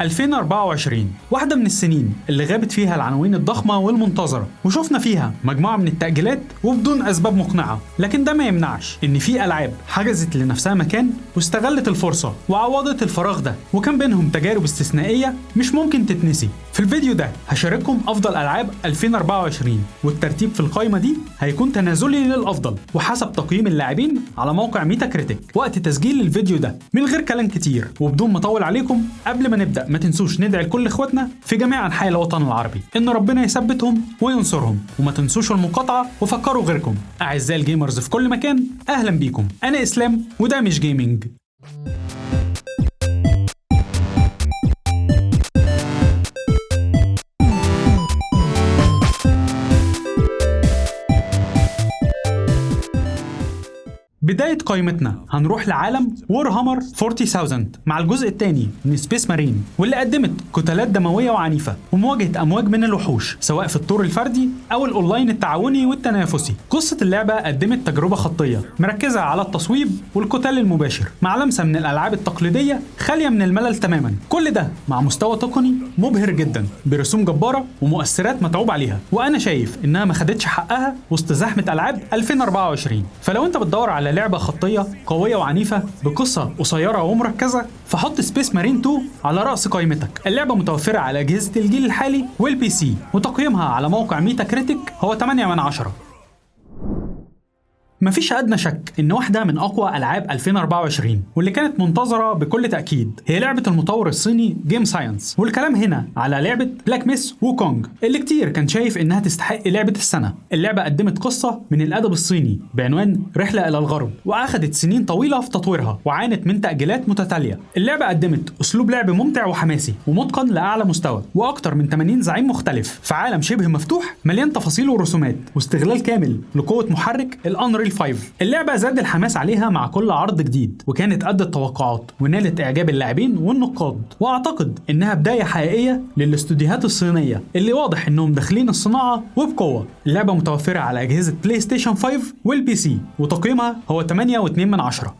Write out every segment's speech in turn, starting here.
2024 واحدة من السنين اللي غابت فيها العناوين الضخمة والمنتظرة، وشفنا فيها مجموعة من التأجيلات وبدون أسباب مقنعة. لكن ده ما يمنعش إن في ألعاب حجزت لنفسها مكان واستغلت الفرصة وعوضت الفراغ ده، وكان بينهم تجارب استثنائية مش ممكن تتنسي. في الفيديو ده هشارككم أفضل ألعاب 2024، والترتيب في القائمة دي هيكون تنازلي للأفضل وحسب تقييم اللاعبين على موقع ميتا كريتيك وقت تسجيل الفيديو ده. من غير كلام كتير وبدون ما اطول عليكم، قبل ما نبدا ما تنسوش ندعي لكل اخواتنا في جميع انحاء الوطن العربي ان ربنا يثبتهم وينصرهم، وما تنسوش المقاطعه وفكروا غيركم. اعزائي الجيمرز في كل مكان، اهلا بيكم. انا اسلام وده مش جيمنج. بداية قائمتنا هنروح لعالم وورهامر 40000 مع الجزء الثاني من سبيس مارين، واللي قدمت قتالات دموية وعنيفة ومواجهة أمواج من الوحوش سواء في الطور الفردي أو الأونلاين التعاوني والتنافسي. قصة اللعبة قدمت تجربة خطية مركزة على التصويب والقتال المباشر مع لمسة من الألعاب التقليدية خالية من الملل تماما. كل ده مع مستوى تقني مبهر جدا برسوم جبارة ومؤثرات متعوب عليها، وأنا شايف إنها ما خدتش حقها وسط زحمة ألعاب 2024. فلو أنت بتدور على لعبة خطية قوية وعنيفة بقصة قصيرة ومركزة، فحط سبيس مارين 2 على رأس قائمتك. اللعبة متوفرة على أجهزة الجيل الحالي والبي سي، وتقييمها على موقع ميتا كريتيك هو 8 من 10. مفيش أدنى شك إن واحدة من أقوى ألعاب 2024 واللي كانت منتظرة بكل تأكيد هي لعبة المطور الصيني جيم ساينس، والكلام هنا على لعبة بلاك ميس ووكونج اللي كتير كان شايف إنها تستحق لعبة السنة. اللعبة قدمت قصة من الأدب الصيني بعنوان رحلة إلى الغرب، وأخدت سنين طويلة في تطويرها وعانت من تأجيلات متتالية. اللعبة قدمت أسلوب لعب ممتع وحماسي ومتقن لأعلى مستوى، وأكتر من 80 زعيم مختلف في عالم شبه مفتوح مليان تفاصيل ورسومات واستغلال كامل لقوة محرك الأنريل 5. اللعبة زاد الحماس عليها مع كل عرض جديد، وكانت قد التوقعات ونالت إعجاب اللاعبين والنقاد. وأعتقد إنها بداية حقيقية للاستوديوهات الصينية اللي واضح إنهم داخلين الصناعة وبقوة. اللعبة متوفرة على أجهزة بلاي ستيشن 5 والبي سي، وتقييمها هو 8.2 من 10.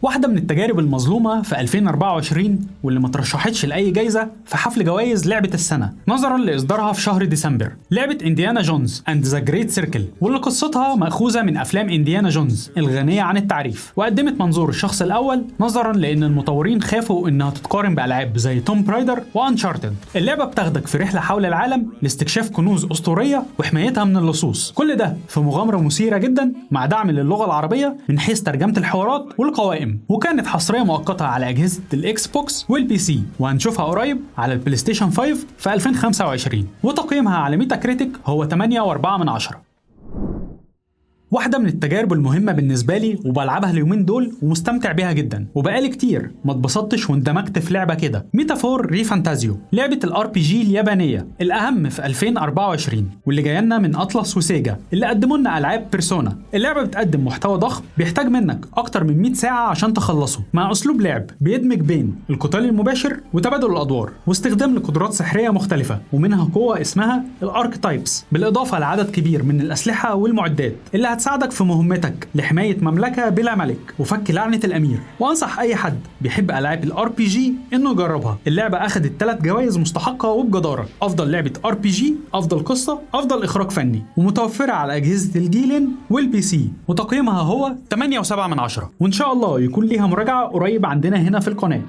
واحدة من التجارب المظلومة في 2024 واللي ما ترشحتش لأي جايزة في حفل جوائز لعبة السنة نظرا لإصدارها في شهر ديسمبر، لعبة إنديانا جونز أند ذا جريت سيركل، واللي قصتها مأخوذة من أفلام إنديانا جونز الغنية عن التعريف، وقدمت منظور الشخص الأول نظرا لأن المطورين خافوا إنها تتقارن بألعاب زي توم برايدر وأنشارتد. اللعبة بتاخدك في رحلة حول العالم لاستكشاف كنوز أسطورية وحمايتها من اللصوص، كل ده في مغامرة مثيرة جدا مع دعم للغة العربية من حيث ترجمة الحوارات والقوائم. وكانت حصرية مؤقتة على أجهزة الإكس بوكس والبي سي، وهنشوفها قريب على البلاي ستيشن 5 في 2025، وتقييمها على ميتا كريتيك هو 8.4 من 10. واحدة من التجارب المهمة بالنسبة لي وبلعبها اليومين دول ومستمتع بيها جدا، وبقالي كتير ما اتبسطتش واندمجت في لعبة كده. ميتافور ري فانتازيو، لعبة الار بي جي اليابانية الأهم في 2024 واللي جايه لنا من أطلس وسيجا اللي قدموا لنا ألعاب بيرسونا. اللعبة بتقدم محتوى ضخم بيحتاج منك أكتر من 100 ساعة عشان تخلصه، مع أسلوب لعب بيدمج بين القتال المباشر وتبادل الأدوار واستخدام لقدرات سحرية مختلفة، ومنها قوة اسمها الاركتايبس، بالإضافة لعدد كبير من الأسلحة والمعدات اللي هتساعدك في مهمتك لحماية مملكة بلا ملك وفك لعنة الأمير. وأنصح أي حد بيحب ألعاب الار بي جي إنه يجربها. اللعبة أخدت 3 جوائز مستحقة وبجدارة: أفضل لعبة ار بي جي، أفضل قصة، أفضل إخراج فني، ومتوفرة على أجهزة الجيلين والبي سي، وتقييمها هو 8.7 من 10. وإن شاء الله يكون ليها مراجعة قريب عندنا هنا في القناة.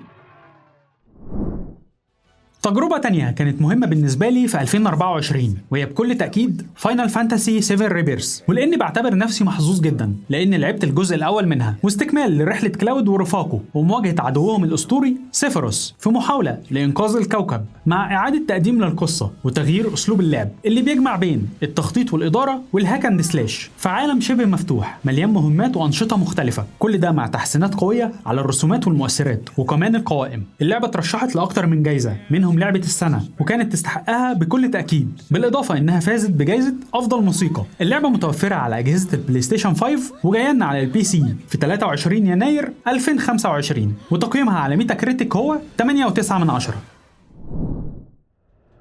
تجربة تانية كانت مهمة بالنسبة لي في 2024 وهي بكل تأكيد فاينل فانتاسي 7 ريبيرث، ولأني بعتبر نفسي محظوظ جدا لأن لعبت الجزء الأول منها واستكمال لرحلة كلاود ورفاقه ومواجهة عدوهم الأسطوري سيفيروس في محاولة لإنقاذ الكوكب، مع إعادة تقديم للقصة وتغيير أسلوب اللعب اللي بيجمع بين التخطيط والإدارة والهاك اند سلاش في عالم شبه مفتوح مليان مهمات وأنشطة مختلفة، كل ده مع تحسينات قوية على الرسومات والمؤثرات وكمان القوائم. اللعبة ترشحت لأكتر من جايزة منهم لعبة السنة وكانت تستحقها بكل تأكيد، بالإضافة إنها فازت بجائزة أفضل موسيقى. اللعبة متوفرة على أجهزة البلاي ستيشن 5 وجاية على البي سي في 23 يناير 2025، وتقييمها على ميتا كريتيك هو 8.9 من 10.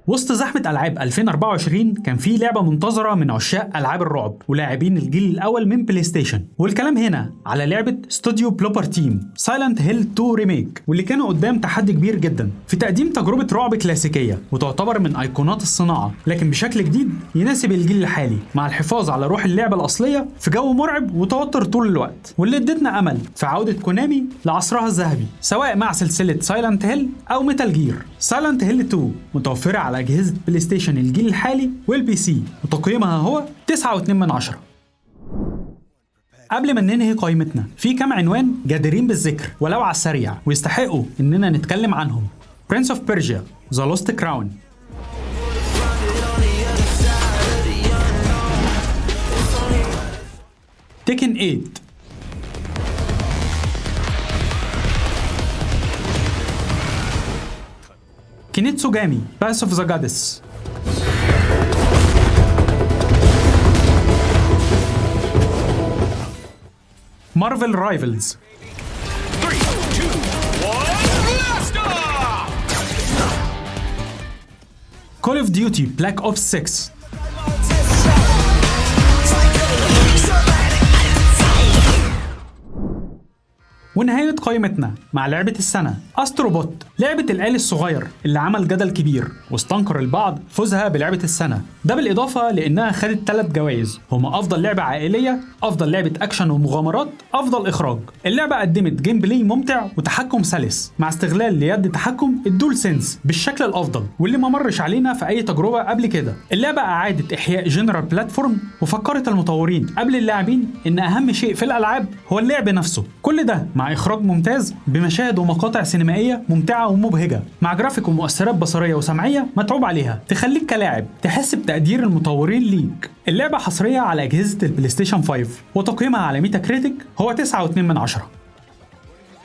وسط زحمة ألعاب 2024 كان في لعبة منتظرة من عشاق ألعاب الرعب ولاعبين الجيل الأول من بلاي ستيشن، والكلام هنا على لعبة استوديو بلوبر تيم سايلنت هيل 2 ريميك، واللي كانوا قدام تحدي كبير جدا في تقديم تجربة رعب كلاسيكية وتعتبر من أيقونات الصناعة، لكن بشكل جديد يناسب الجيل الحالي مع الحفاظ على روح اللعبة الأصلية في جو مرعب وتوتر طول الوقت، واللي ادتنا أمل في عودة كونامي لعصرها الذهبي سواء مع سلسلة سايلنت هيل أو ميتال جير. سايلنت هيل 2 متوفرة على أجهزة بلاي ستيشن الجيل الحالي والبي سي، وتقييمها هو 9.2. قبل ما ننهي قائمتنا في كام عنوان جديرين بالذكر ولو على السريع ويستحقوا إننا نتكلم عنهم: Prince of Persia: The Lost Crown، Tekken 8، كينيتسوجامي: Path of the Goddess، مارفل رايفلز، كول اوف ديوتي بلاك اوبس 6، ونهاية قائمتنا مع لعبة السنة أستروبوت، لعبة الآلي الصغير اللي عمل جدل كبير واستنكر البعض فوزها بلعبة السنة، ده بالإضافة لأنها خدت 3 جوائز هما أفضل لعبة عائلية، أفضل لعبة أكشن ومغامرات، أفضل إخراج. اللعبة قدمت جيم بلاي ممتع وتحكم سلس مع استغلال ليد تحكم الدول سينس بالشكل الأفضل واللي ما مرش علينا في أي تجربة قبل كده. اللعبة أعادت إحياء جنرال بلاتفورم وفكرت المطورين قبل اللاعبين إن أهم شيء في الألعاب هو اللعب نفسه، كل ده مع إخراج ممتاز بمشاهد ومقاطع سينمائية ممتعة ومبهجة مع جرافيك ومؤثرات بصرية وسمعية متعوب عليها تخليك كلاعب تحس بتقدير المطورين ليك. اللعبة حصرية على أجهزة البلاي ستيشن 5 وتقييمها على ميتا كريتيك هو 9.2.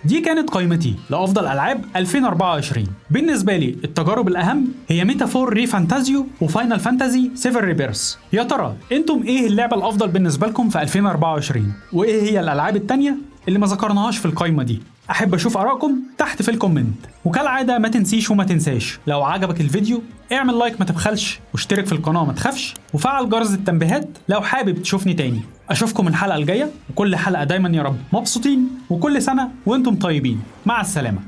دي كانت قائمتي لأفضل ألعاب 2024. بالنسبة لي التجارب الأهم هي ميتافور ري فانتازيو وفاينل فانتازي 7 ريبيرس. يا ترى انتم ايه اللعبة الأفضل بالنسبة لكم في 2024؟ وايه هي الألعاب التانية اللي ما ذكرناهاش في القائمة دي؟ أحب أشوف آراءكم تحت في الكومنت. وكالعادة ما تنسيش وما تنساش لو عجبك الفيديو اعمل لايك ما تبخلش، واشترك في القناة ما تخافش، وفعل جرس التنبيهات لو حابب تشوفني تاني. أشوفكم الحلقة الجاية، وكل حلقة دايما يا رب مبسوطين، وكل سنة وانتم طيبين. مع السلامة.